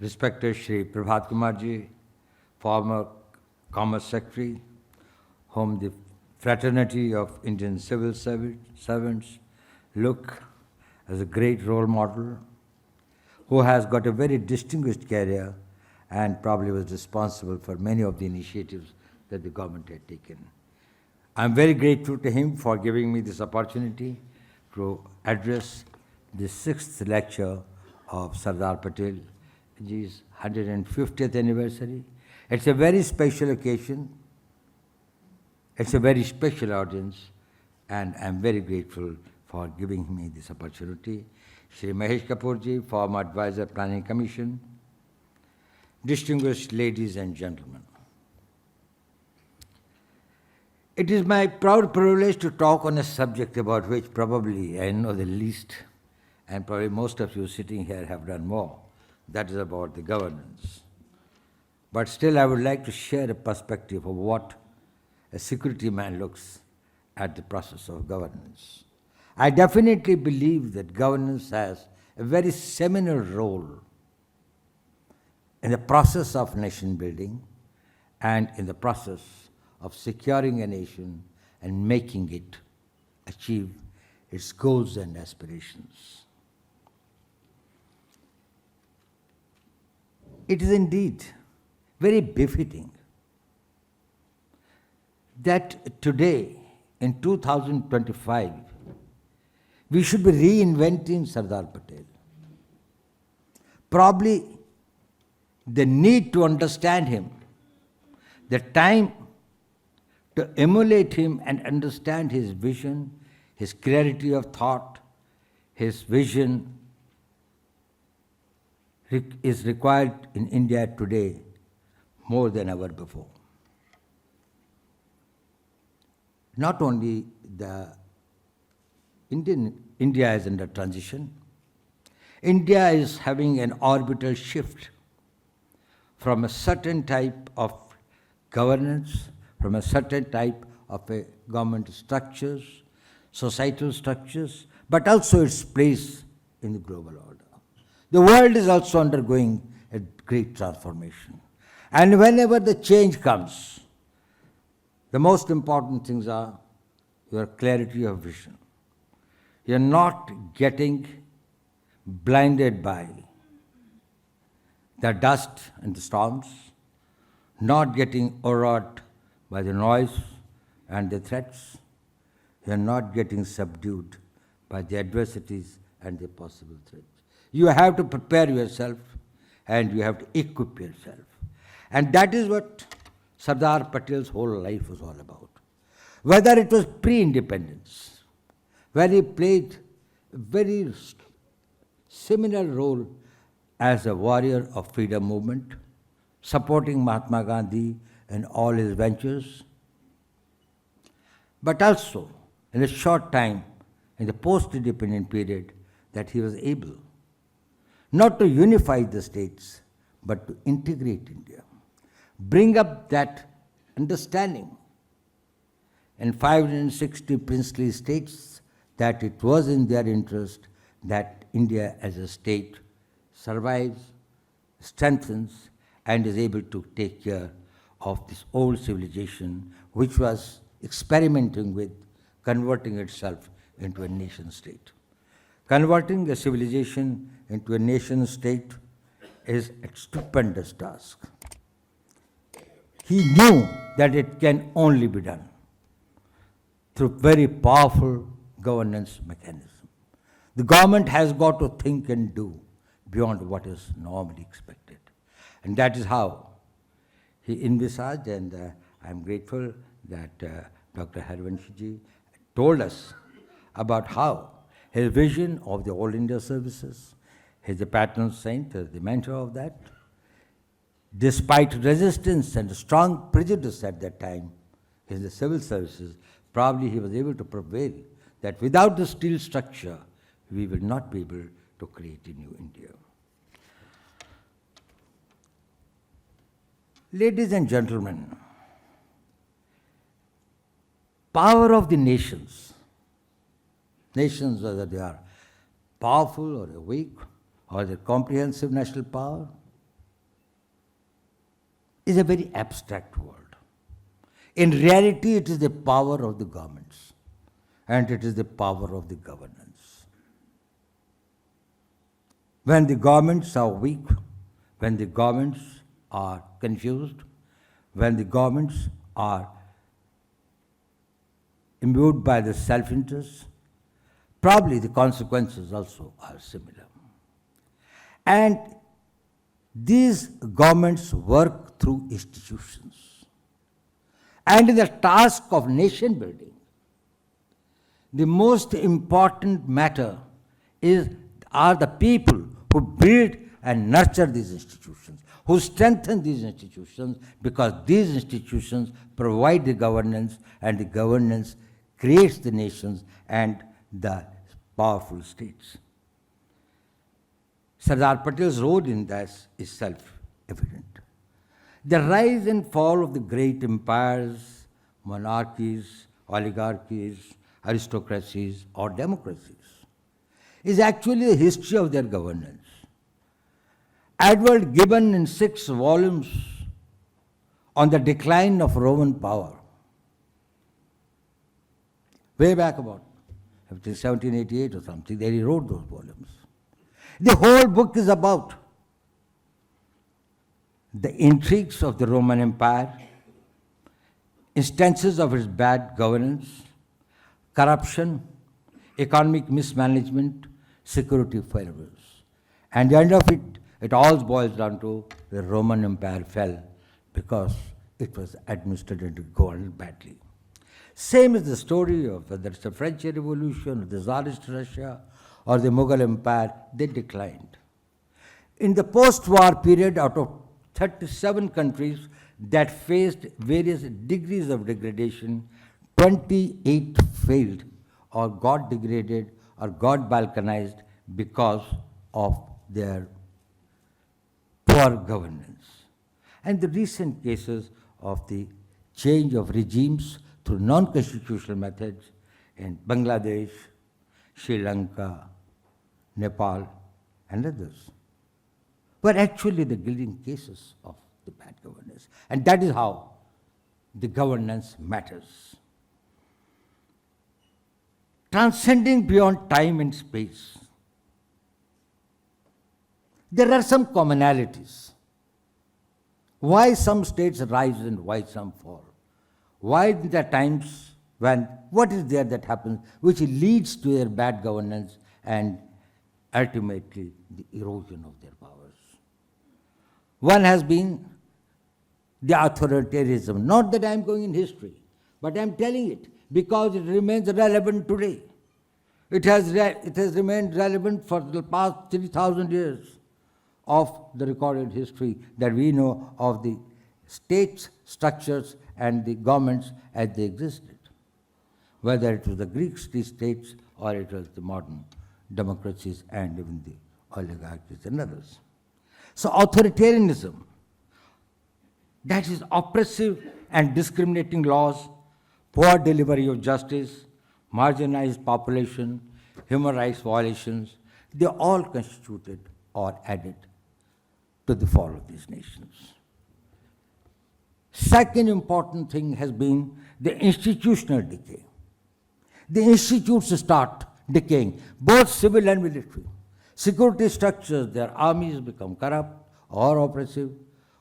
Respected Shri Prabhat Kumarji, former Commerce Secretary, whom the fraternity of Indian civil servants look as a great role model, who has got a very distinguished career and probably was responsible for many of the initiatives that the government had taken. I'm very grateful to him for giving me this opportunity to address the 6th lecture of Sardar Patel, his 150th anniversary. It's a very special occasion. It's a very special audience, and I'm very grateful for giving me this opportunity. Shri Mahesh Kapoorji, former Advisor Planning Commission, distinguished ladies and gentlemen. It is my proud privilege to talk on a subject about which probably I know the least, and probably most of you sitting here have done more. That is about the governance. But still, I would like to share a perspective of what a security man looks at the process of governance. I definitely believe that governance has a very seminal role in the process of nation building and in the process of securing a nation and making it achieve its goals and aspirations. It is indeed very befitting that today, in 2025, we should be reinventing Sardar Patel. Probably the need to understand him, the time to emulate him and understand his vision, his clarity of thought, his vision is required in India today more than ever before. Not only India is under transition, India is having an orbital shift from a certain type of governance, from a certain type of a government structures, societal structures, but also its place in the global order. The world is also undergoing a great transformation. And whenever the change comes, the most important things are your clarity of vision. You're not getting blinded by the dust and the storms, not getting overawed by the noise and the threats. You're not getting subdued by the adversities and the possible threats. You have to prepare yourself and you have to equip yourself. And that is what Sardar Patel's whole life was all about. Whether it was pre-independence, where he played a very seminal role as a warrior of freedom movement, supporting Mahatma Gandhi and all his ventures, but also in a short time, in the post-independent period, that he was able not to unify the states, but to integrate India, bring up that understanding in 560 princely states that it was in their interest that India as a state survives, strengthens, and is able to take care of this old civilization which was experimenting with converting itself into a nation state. Converting a civilization into a nation state is a stupendous task. He knew that it can only be done through very powerful governance mechanism. The government has got to think and do beyond what is normally expected. And that is how he envisaged, and I'm grateful that Dr. Harvanshiji told us about how his vision of the All India services, he's the patron saint, the mentor of that. Despite resistance and strong prejudice at that time in the civil services, probably he was able to prevail that without the steel structure, we will not be able to create a new India. Ladies and gentlemen, power of the nations, whether they are powerful or weak, or the comprehensive national power, is a very abstract word. In reality, it is the power of the governments, and it is the power of the governance. When the governments are weak, when the governments are confused, when the governments are imbued by the self-interest, probably the consequences also are similar. And these governments work through institutions. And in the task of nation building, the most important matter are the people who build and nurture these institutions, who strengthen these institutions, because these institutions provide the governance, and the governance creates the nations and the powerful states. Sardar Patel's role in this is self-evident. The rise and fall of the great empires, monarchies, oligarchies, aristocracies, or democracies is actually the history of their governance. Edward Gibbon, in 6 volumes on the decline of Roman power, way back about 1788 or something, there he wrote those volumes. The whole book is about the intrigues of the Roman Empire, instances of its bad governance, corruption, economic mismanagement, security failures. And the end of it, it all boils down to the Roman Empire fell because it was administered and governed badly. Same is the story of whether it's the French Revolution, or the Tsarist Russia, or the Mughal Empire, they declined. In the post-war period, out of 37 countries that faced various degrees of degradation, 28 failed or got degraded or got balkanized because of their poor governance. And the recent cases of the change of regimes through non-constitutional methods in Bangladesh, Sri Lanka, Nepal, and others were actually the gilding cases of the bad governance. And that is how the governance matters. Transcending beyond time and space, there are some commonalities. Why some states rise and why some fall? Why there are times when, what is there that happens which leads to their bad governance and ultimately the erosion of their powers? One has been the authoritarianism. Not that I am going in history, but I am telling it because it remains relevant today. It has remained relevant for the past 3,000 years of the recorded history that we know of the state structures and the governments as they existed, whether it was the Greek states or it was the modern democracies and even the oligarchies and others. So authoritarianism, that is oppressive and discriminating laws, poor delivery of justice, marginalized population, human rights violations, they all constituted or added to the fall of these nations. Second important thing has been the institutional decay. The institutes start decaying, both civil and military. Security structures, their armies become corrupt or oppressive,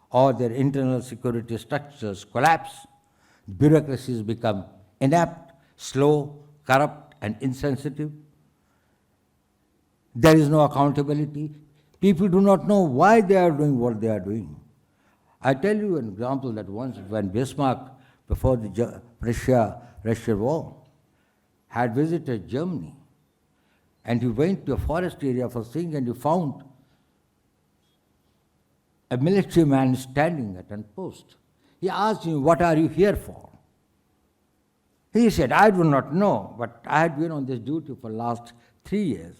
or their internal security structures collapse. Bureaucracies become inept, slow, corrupt, and insensitive. There is no accountability. People do not know why they are doing what they are doing. I tell you an example that once when Bismarck, before the Russia war, had visited Germany, and he went to a forest area for seeing, and he found a military man standing at a post. He asked him, "What are you here for?" He said, "I do not know, but I had been on this duty for the last 3 years.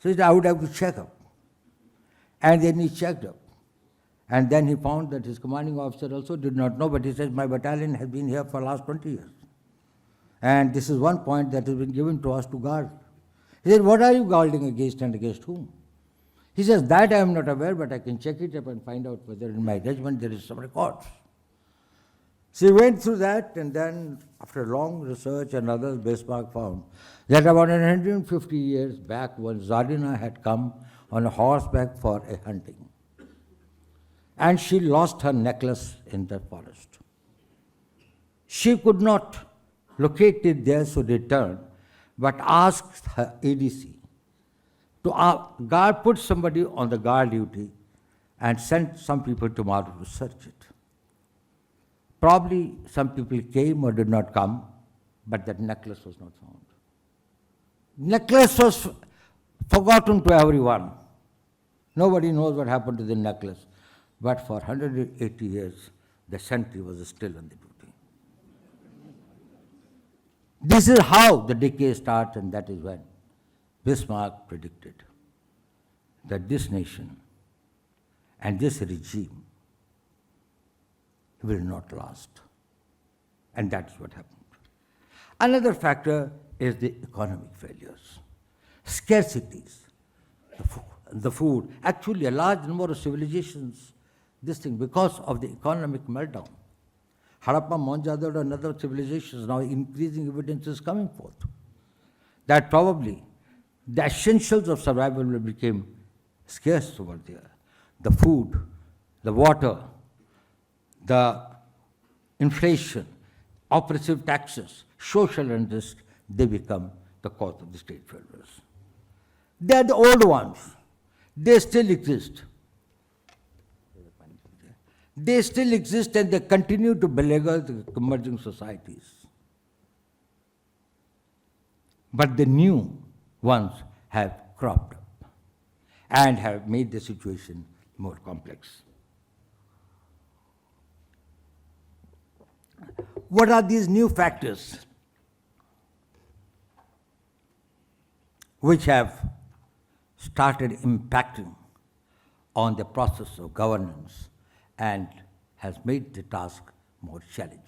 So he said, I would have to check up. And then he checked up. And then he found that his commanding officer also did not know, but he says, my battalion has been here for the last 20 years. And this is one point that has been given to us to guard. He said, what are you guarding against and against whom? He says, that I am not aware, but I can check it up and find out whether in my judgment there is some records. So he went through that, and then after long research and others, Bismarck found that about 150 years back, when Zardina had come on a horseback for a hunting, and she lost her necklace in the forest. She could not locate it there, so returned, but asked her ADC to put somebody on the guard duty and send some people tomorrow to search it. Probably some people came or did not come, but that necklace was not found. Necklace was forgotten to everyone. Nobody knows what happened to the necklace. But for 180 years, the sentry was still on the duty. This is how the decay starts, and that is when Bismarck predicted that this nation and this regime will not last. And that's what happened. Another factor is the economic failures, scarcities, the food. Actually, a large number of civilizations, because of the economic meltdown. Harappa, Mohenjo-daro, and other civilizations, now increasing evidence is coming forth that probably the essentials of survival became scarce over there. The food, the water, the inflation, oppressive taxes, social unrest, they become the cause of the state failures. They are the old ones. They still exist. They still exist, and they continue to beleaguer the emerging societies. But the new ones have cropped up and have made the situation more complex. What are these new factors which have started impacting on the process of governance and has made the task more challenging?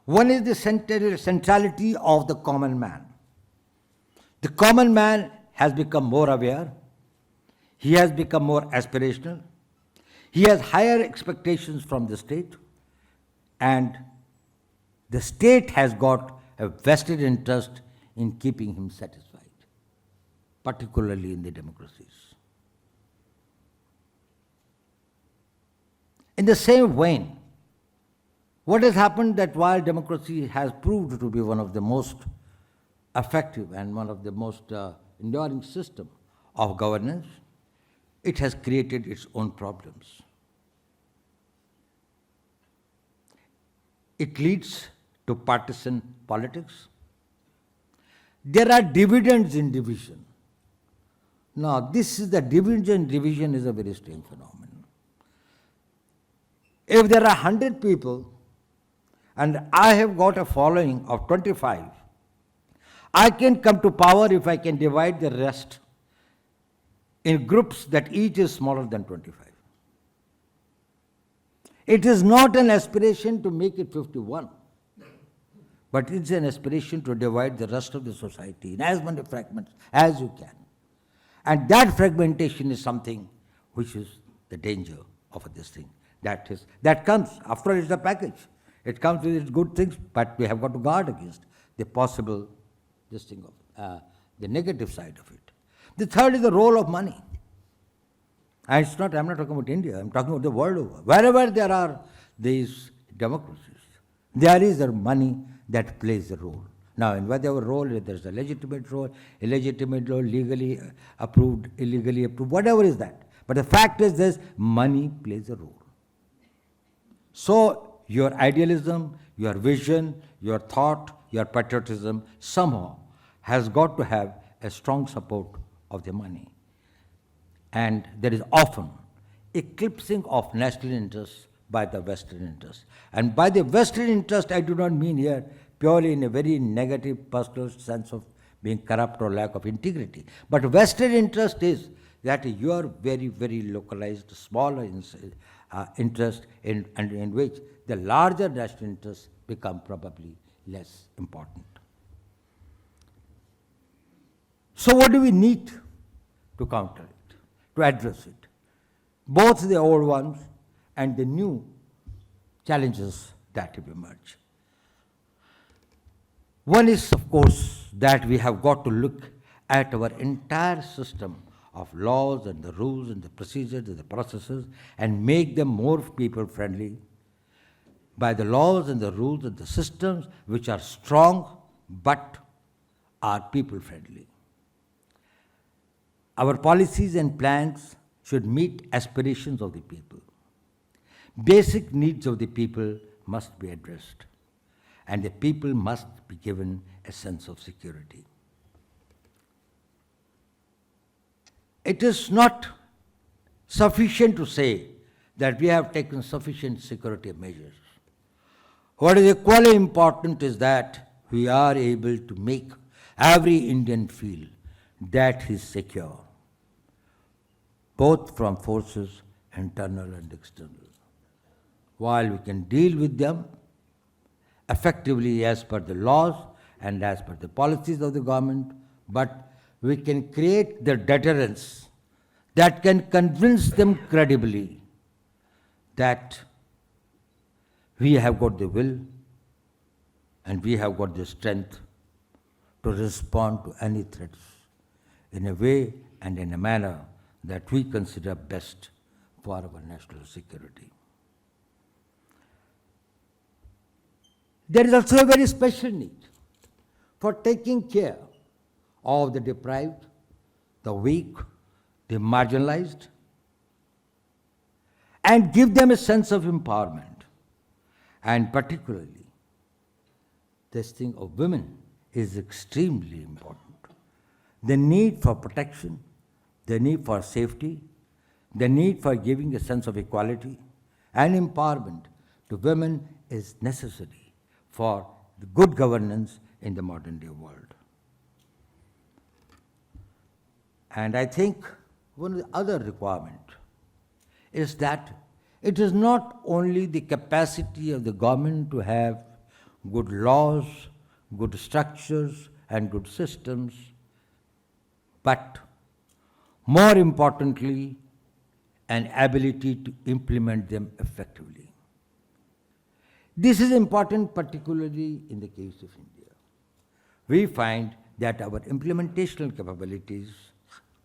One is the centrality of the common man. The common man has become more aware. He has become more aspirational. He has higher expectations from the state. And the state has got a vested interest in keeping him satisfied, particularly in the democracies. In the same vein, what has happened that while democracy has proved to be one of the most effective and one of the most enduring system of governance, it has created its own problems. It leads to partisan politics. There are dividends in division. Now, division is a very strange phenomenon. If there are 100 people and I have got a following of 25, I can come to power if I can divide the rest in groups that each is smaller than 25. It is not an aspiration to make it 51, but it's an aspiration to divide the rest of the society in as many fragments as you can. And that fragmentation is something which is the danger of this thing. That comes, after all, it's a package. It comes with its good things, but we have got to guard against the possible, the negative side of it. The third is the role of money. And I'm not talking about India, I'm talking about the world over. Wherever there are these democracies, there is a money that plays a role. Now, in whatever role, there's a legitimate role, illegitimate role, legally approved, illegally approved, whatever is that. But the fact is this, money plays a role. So, your idealism, your vision, your thought, your patriotism somehow has got to have a strong support of the money. And there is often eclipsing of national interests by the Western interest. And by the Western interest, I do not mean here purely in a very negative personal sense of being corrupt or lack of integrity. But Western interest is that your very, very localized, smaller interest in which the larger national interests become probably less important. So what do we need to counter it? to address it, both the old ones and the new challenges that have emerged. One is, of course, that we have got to look at our entire system of laws and the rules and the procedures and the processes and make them more people-friendly by the laws and the rules and the systems which are strong but are people-friendly. Our policies and plans should meet aspirations of the people. Basic needs of the people must be addressed, and the people must be given a sense of security. It is not sufficient to say that we have taken sufficient security measures. What is equally important is that we are able to make every Indian feel that he is secure, both from forces, internal and external. While we can deal with them effectively as per the laws and as per the policies of the government, but we can create the deterrence that can convince them credibly that we have got the will and we have got the strength to respond to any threats in a way and in a manner that we consider best for our national security. There is also a very special need for taking care of the deprived, the weak, the marginalized, and give them a sense of empowerment. And particularly, this thing of women is extremely important. The need for protection, the need for safety, the need for giving a sense of equality and empowerment to women is necessary for the good governance in the modern day world. And I think one of the other requirements is that it is not only the capacity of the government to have good laws, good structures, and good systems, but more importantly, an ability to implement them effectively. This is important particularly in the case of India. We find that our implementational capabilities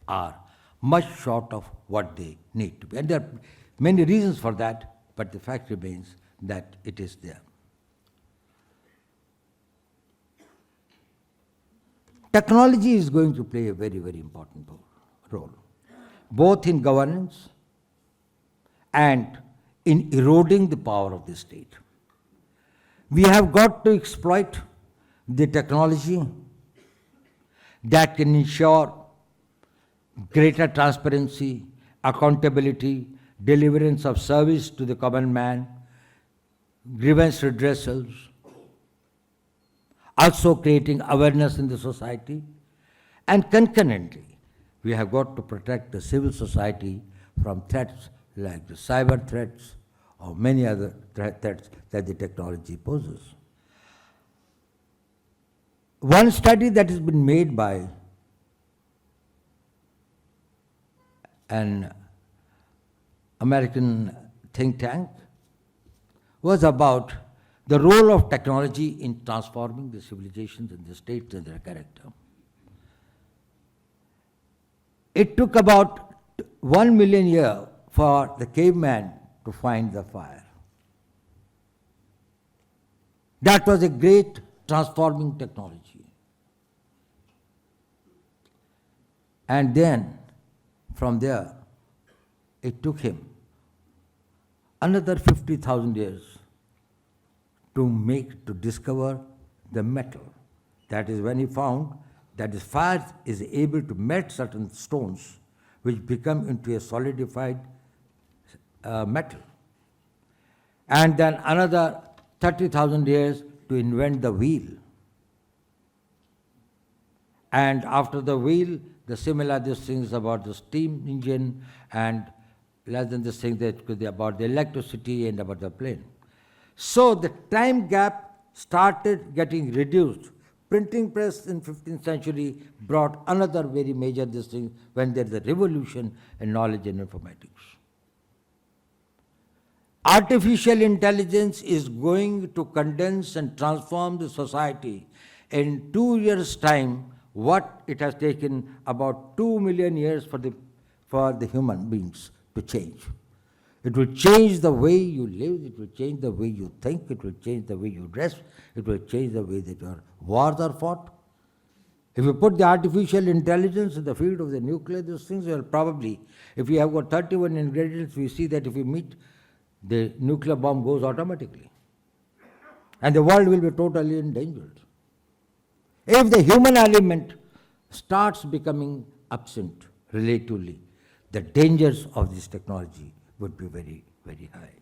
are much short of what they need to be. And there are many reasons for that, but the fact remains that it is there. Technology is going to play a very, very important role, both in governance and in eroding the power of the state. We have got to exploit the technology that can ensure greater transparency, accountability, deliverance of service to the common man, grievance redressals, also creating awareness in the society, and concurrently, we have got to protect the civil society from threats like the cyber threats or many other threats that the technology poses. One study that has been made by an American think tank was about the role of technology in transforming the civilizations and the states and their character. It took about 1 million years for the caveman to find the fire. That was a great transforming technology. And then, from there, it took him another 50,000 years to discover the metal. That is when he found that the fire is able to melt certain stones which become into a solidified metal. And then another 30,000 years to invent the wheel. And after the wheel, the similar these things about the steam engine, and less than this thing that could be about the electricity and about the plane. So the time gap started getting reduced Printing press in 15th century brought another very major this thing when there is a revolution in knowledge and informatics. Artificial intelligence is going to condense and transform the society in 2 years' time, what it has taken about 2 million years for the human beings to change. It will change the way you live, it will change the way you think, it will change the way you dress, it will change the way that your wars are fought. If you put the artificial intelligence in the field of the nuclear, these things will probably, if we have got 31 ingredients, we see that if we meet, the nuclear bomb goes automatically. And the world will be totally endangered. If the human element starts becoming absent relatively, the dangers of this technology would be very, very high.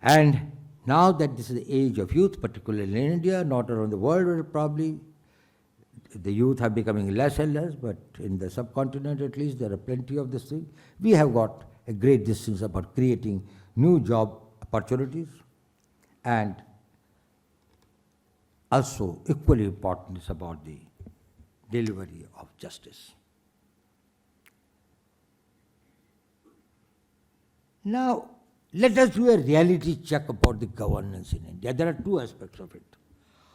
And now that this is the age of youth, particularly in India, not around the world, where probably the youth are becoming less and less, but in the subcontinent at least, there are plenty of this thing. We have got a great distance about creating new job opportunities, and also equally important is about the delivery of justice. Now, let us do a reality check about the governance in India. There are two aspects of it.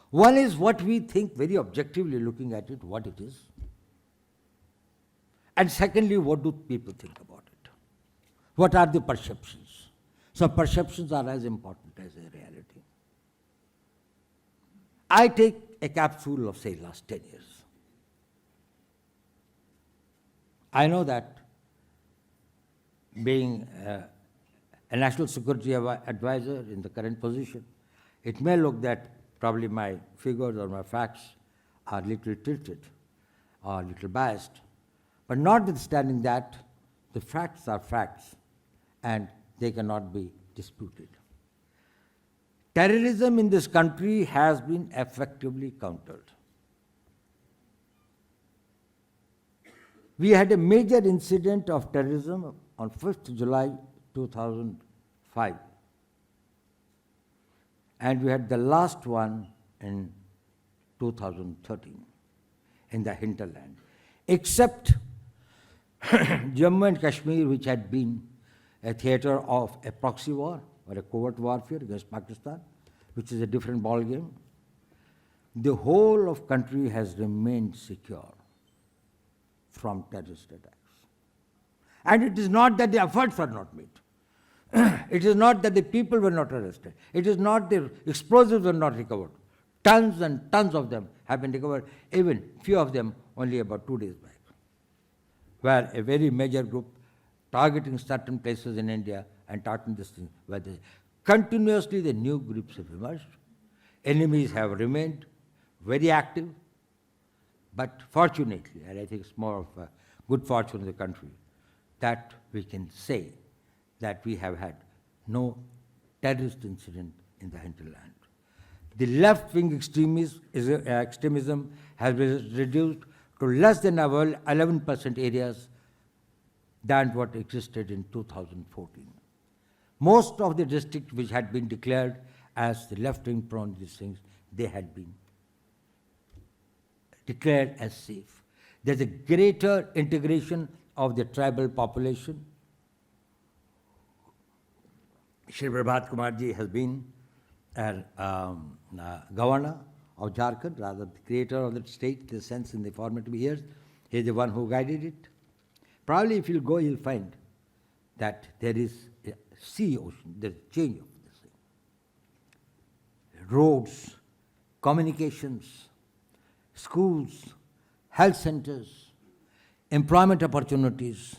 One is what we think very objectively looking at it, what it is. And secondly, what do people think about it? What are the perceptions? So perceptions are as important as a reality. I take a capsule of, say, last 10 years. I know that being a national security advisor in the current position, it may look that probably my figures or my facts are little tilted or little biased, but notwithstanding that, the facts are facts and they cannot be disputed. Terrorism in this country has been effectively countered. We had a major incident of terrorism on 5th July 2005. And we had the last one in 2013 in the hinterland. Except Jammu and Kashmir, which had been a theater of a proxy war or a covert warfare against Pakistan, which is a different ballgame, the whole of country has remained secure from terrorist attacks. And it is not that the efforts are not made. It is not that the people were not arrested. It is not the explosives were not recovered. Tons and tons of them have been recovered, even few of them only about 2 days back, where a very major group targeting certain places in India and targeting this thing, where continuously the new groups have emerged. Enemies have remained very active, but fortunately, and I think it's more of a good fortune of the country, that we can say that we have had no terrorist incident in the hinterland. The left-wing extremism has been reduced to less than 11% areas than what existed in 2014. Most of the districts which had been declared as the left-wing prone these things, they had been declared as safe. There's a greater integration of the tribal population. Shri Prabhat Kumarji has been governor of Jharkhand, rather the creator of the state, in the sense in the formative years. He is the one who guided it. Probably if you'll go, you'll find that there is a sea ocean, there's a change of this thing. Roads, communications, schools, health centers, employment opportunities,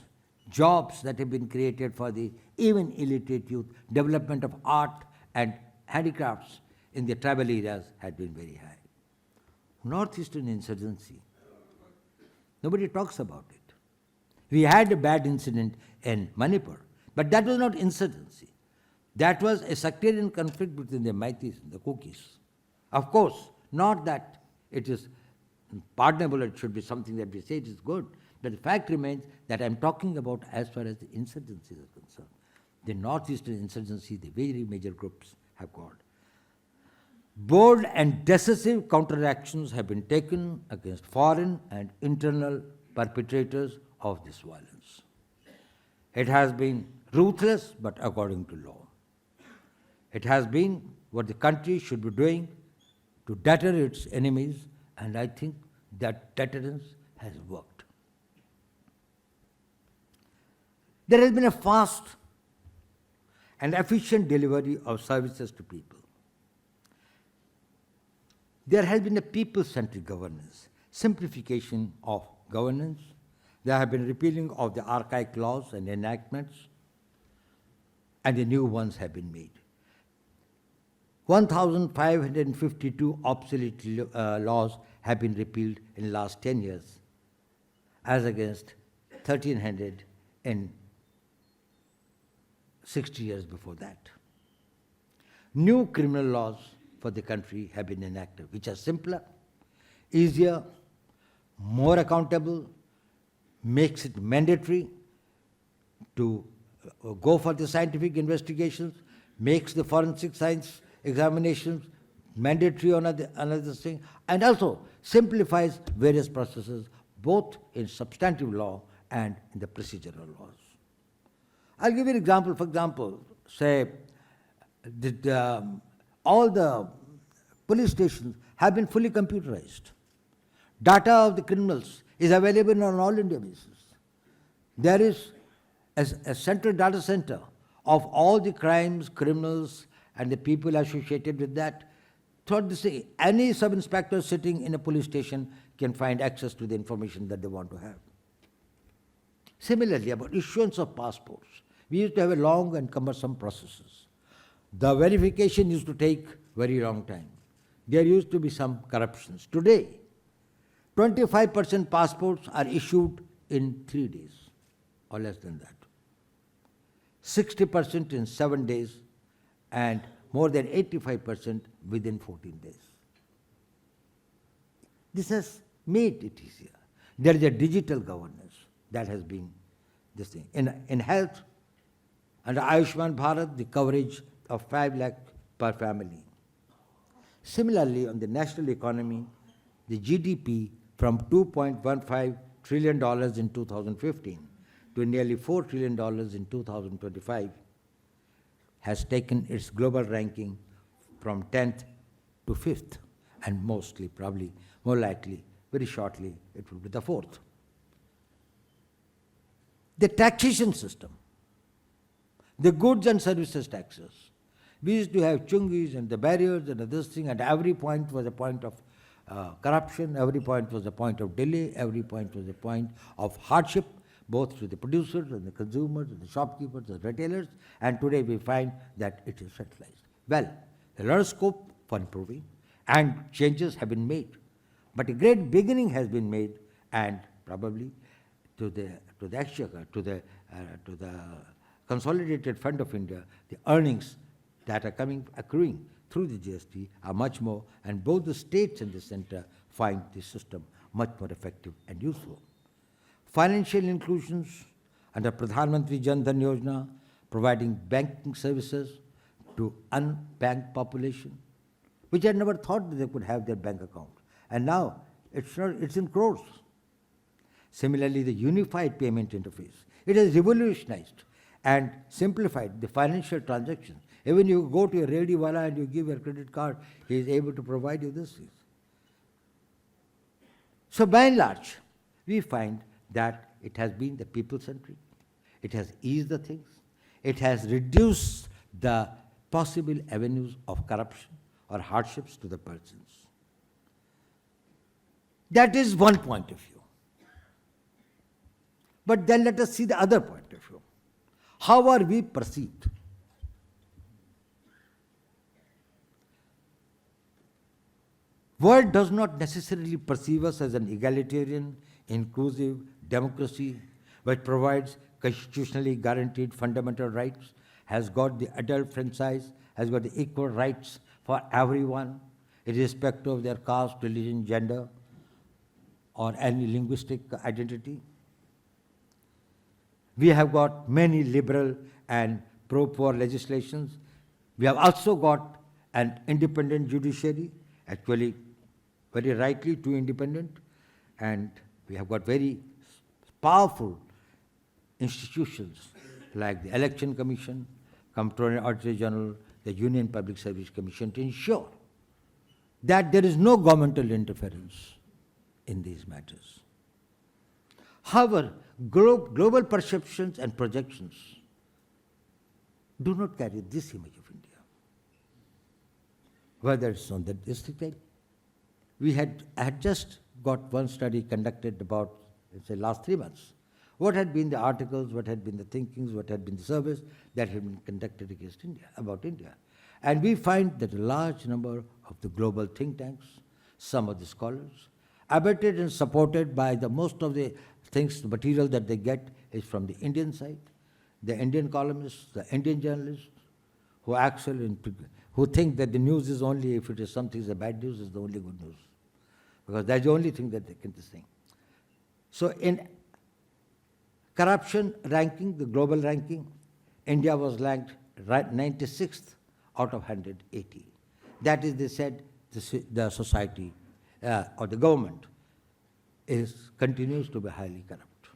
jobs that have been created for the even illiterate youth, development of art and handicrafts in the tribal areas had been very high. Northeastern insurgency, nobody talks about it. We had a bad incident in Manipur, but that was not insurgency. That was a sectarian conflict between the Meiteis and the Kukis. Of course, not that it is pardonable, it should be something that we say it is good, but the fact remains that I'm talking about as far as the insurgencies are concerned. The northeastern insurgency, the very major groups have got. Bold and decisive counteractions have been taken against foreign and internal perpetrators of this violence. It has been ruthless, but according to law. It has been what the country should be doing to deter its enemies, and I think that deterrence has worked. There has been a fast and efficient delivery of services to people. There has been a people-centric governance, simplification of governance. There have been repealing of the archaic laws and enactments, and the new ones have been made. 1,552 obsolete laws have been repealed in the last 10 years, as against 1,300 in 60 years before that. New criminal laws for the country have been enacted, which are simpler, easier, more accountable, makes it mandatory to go for the scientific investigations, makes the forensic science examinations mandatory on another thing, and also simplifies various processes, both in substantive law and in the procedural laws. I'll give you an example. For example, say, all the police stations have been fully computerized. Data of the criminals is available on all India basis. There is a central data center of all the crimes, criminals, and the people associated with that. Throughout the city, any sub-inspector sitting in a police station can find access to the information that they want to have. Similarly, about issuance of passports, we used to have a long and cumbersome processes. The verification used to take very long time. There used to be some corruptions. Today, 25% passports are issued in 3 days, or less than that. 60% in 7 days, and more than 85% within 14 days. This has made it easier. There is a digital governance that has been this thing. In health, under Ayushman Bharat, the coverage of 5 lakh per family. Similarly, on the national economy, the GDP from $2.15 trillion in 2015 to nearly $4 trillion in 2025 has taken its global ranking from 10th to 5th, and mostly, probably, more likely, very shortly, it will be the 4th. The taxation system, the goods and services taxes. We used to have chungis and the barriers and this thing, and every point was a point of corruption, every point was a point of delay, every point was a point of hardship, both to the producers and the consumers and the shopkeepers, the retailers, and today we find that it is centralized. Well, there is a lot of scope for improving, and changes have been made. But a great beginning has been made, and probably to the exchequer, to the Consolidated Fund of India, the earnings that are accruing through the GST are much more, and both the states and the center find the system much more effective and useful. Financial inclusions under Pradhan Mantri Jan Dhan Yojana, providing banking services to unbanked population, which had never thought that they could have their bank account. And now it's in crores. Similarly, the unified payment interface, it has revolutionized and simplified the financial transactions. Even you go to a rediwala and you give your credit card, he is able to provide you this. So by and large, we find that it has been the people-centric, it has eased the things, it has reduced the possible avenues of corruption or hardships to the persons. That is one point of view. But then let us see the other point of view. How are we perceived? World does not necessarily perceive us as an egalitarian, inclusive democracy which provides constitutionally guaranteed fundamental rights, has got the adult franchise, has got the equal rights for everyone, irrespective of their caste, religion, gender, or any linguistic identity. We have got many liberal and pro-poor legislations. We have also got an independent judiciary, actually very rightly too independent, and we have got very powerful institutions like the Election Commission, Comptroller and Auditor General, the Union Public Service Commission to ensure that there is no governmental interference in these matters. However, global perceptions and projections do not carry this image of India. Whether it's on the district level, I had just got one study conducted about, let's say, last 3 months. What had been the articles, what had been the thinkings, what had been the surveys that had been conducted against India, about India. And we find that a large number of the global think tanks, some of the scholars, abetted and supported by the most of the things, the material that they get is from the Indian side, the Indian columnists, the Indian journalists, who actually, who think that the news is only, if it is something is a bad news, is the only good news. Because that's the only thing that they can think. So in corruption ranking, the global ranking, India was ranked 96th out of 180. That is, they said, the society or the government continues to be highly corrupt.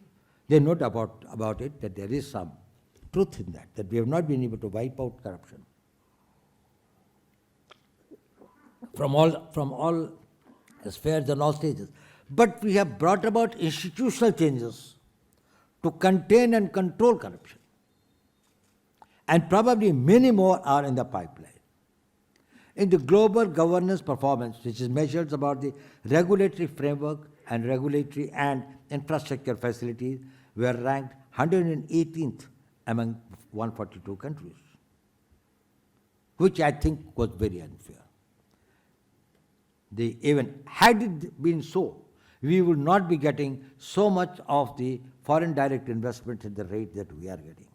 They note about it that there is some truth in that we have not been able to wipe out corruption from all spheres and all stages. But we have brought about institutional changes to contain and control corruption. And probably many more are in the pipeline. In the global governance performance, which is measured about the regulatory framework and regulatory and infrastructure facilities, we are ranked 118th among 142 countries, which I think was very unfair. Even had it been so, we would not be getting so much of the foreign direct investment at the rate that we are getting.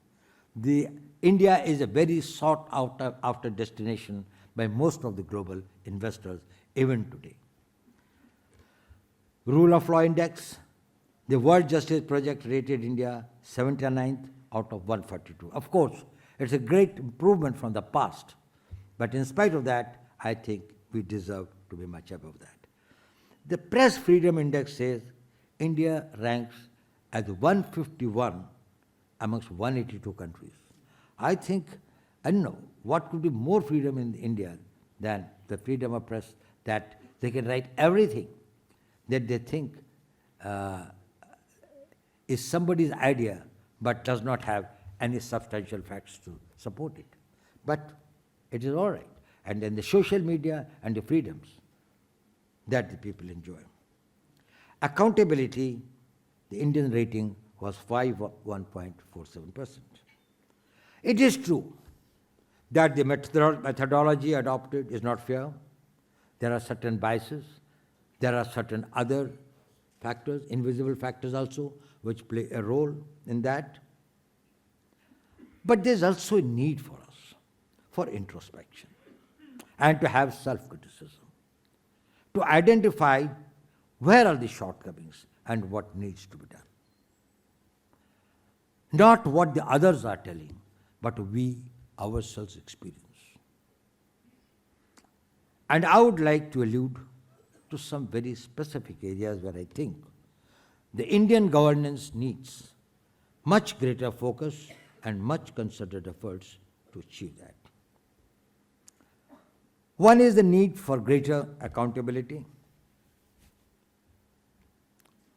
India is a very sought after destination by most of the global investors even today. Rule of Law Index, the World Justice Project rated India 79th out of 142. Of course, it's a great improvement from the past, but in spite of that, I think we deserve to be much above that. The Press Freedom Index says India ranks as 151 amongst 182 countries. I think, I don't know, what could be more freedom in India than the freedom of press, that they can write everything that they think is somebody's idea but does not have any substantial facts to support it. But it is all right. And then the social media and the freedoms that the people enjoy. Accountability, the Indian rating was 1.47%. It is true that the methodology adopted is not fair. There are certain biases. There are certain other factors, invisible factors also, which play a role in that. But there's also a need for us, for introspection, and to have self-criticism, to identify where are the shortcomings and what needs to be done. Not what the others are telling, but we ourselves experience. And I would like to allude to some very specific areas where I think the Indian governance needs much greater focus and much concerted efforts to achieve that. One is the need for greater accountability.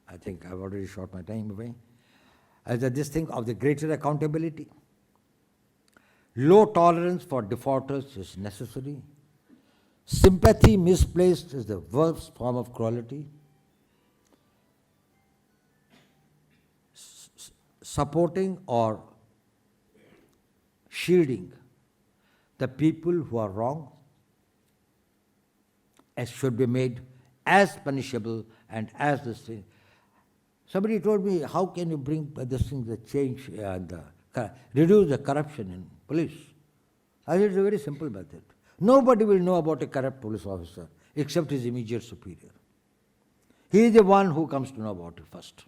I think I've already shot my time away. This thing of the greater accountability. Low tolerance for defaulters is necessary. Sympathy misplaced is the worst form of cruelty. Supporting or shielding the people who are wrong should be made as punishable and as this thing. Somebody told me, how can you bring this thing, the change and reduce the corruption in police? I said, it's a very simple method. Nobody will know about a corrupt police officer except his immediate superior. He is the one who comes to know about it first.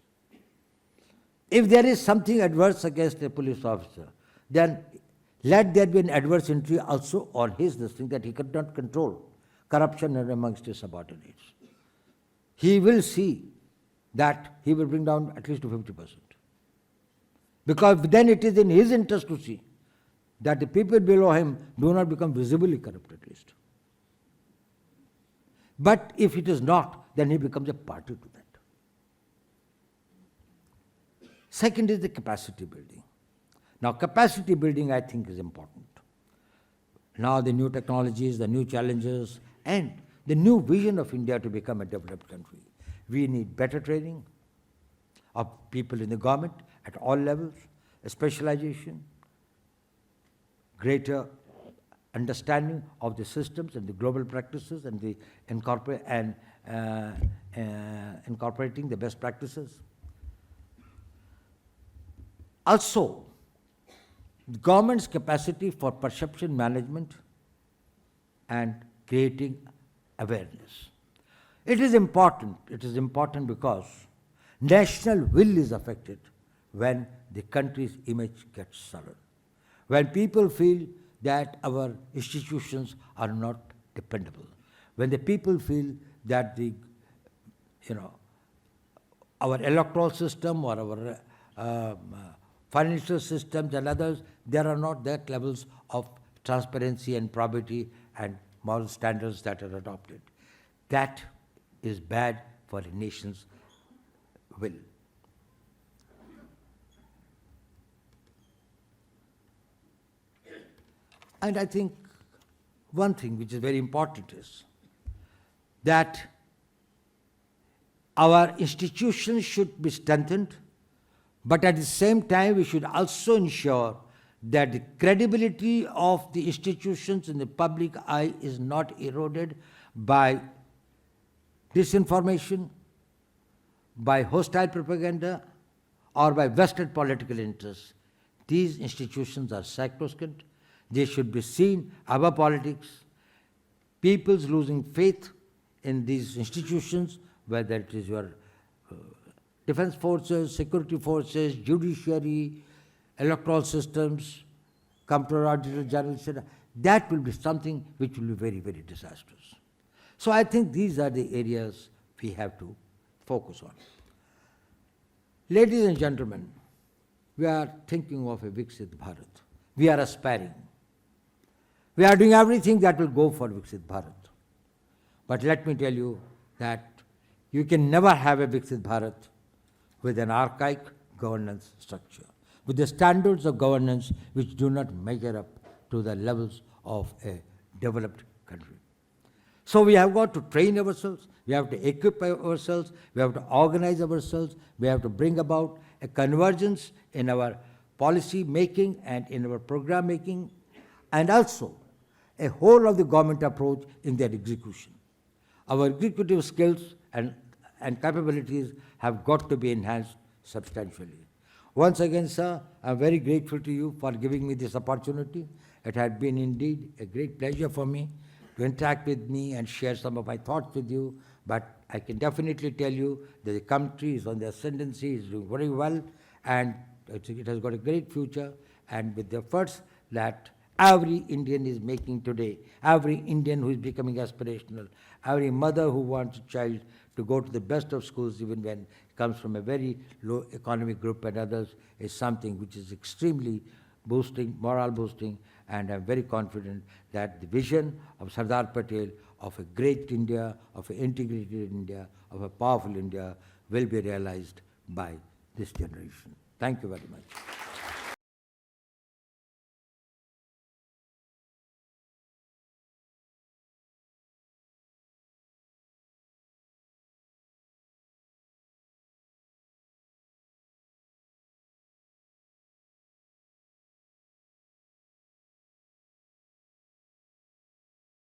If there is something adverse against a police officer, then let there be an adverse entry also on his this thing that he could not control corruption amongst his subordinates. He will see that he will bring down at least to 50%. Because then it is in his interest to see that the people below him do not become visibly corrupt at least. But if it is not, then he becomes a party to that. Second is the capacity building. Now, capacity building, I think, is important. Now, the new technologies, the new challenges, and the new vision of India to become a developed country. We need better training of people in the government at all levels, a specialization, greater understanding of the systems and the global practices and the incorporating the best practices. Also, the government's capacity for perception management and creating awareness. It is important because national will is affected when the country's image gets sullied. When people feel that our institutions are not dependable, when the people feel that our electoral system or our financial systems and others, there are not that levels of transparency and probity and moral standards that are adopted. That is bad for a nation's will. And I think one thing which is very important is that our institutions should be strengthened, but at the same time we should also ensure that the credibility of the institutions in the public eye is not eroded by disinformation, by hostile propaganda, or by vested political interests. These institutions are sacrosanct. They should be seen above politics. People's losing faith in these institutions, whether it is your defense forces, security forces, judiciary, electoral systems, comptroller, auditor general, etc., that will be something which will be very, very disastrous. So I think these are the areas we have to focus on. Ladies and gentlemen, we are thinking of a Viksit Bharat. We are aspiring. We are doing everything that will go for Viksit Bharat. But let me tell you that you can never have a Viksit Bharat with an archaic governance structure, with the standards of governance which do not measure up to the levels of a developed country. So we have got to train ourselves, we have to equip ourselves, we have to organize ourselves, we have to bring about a convergence in our policy making and in our program making, and also a whole of the government approach in their execution. Our executive skills and capabilities have got to be enhanced substantially. Once again, sir, I am very grateful to you for giving me this opportunity. It had been indeed a great pleasure for me to interact with me and share some of my thoughts with you, but I can definitely tell you that the country is on the ascendancy, is doing very well, and it has got a great future, and with the efforts that every Indian is making today, every Indian who is becoming aspirational, every mother who wants a child to go to the best of schools even when it comes from a very low economic group and others, is something which is extremely boosting, morale boosting, and I'm very confident that the vision of Sardar Patel of a great India, of an integrated India, of a powerful India will be realized by this generation. Thank you very much.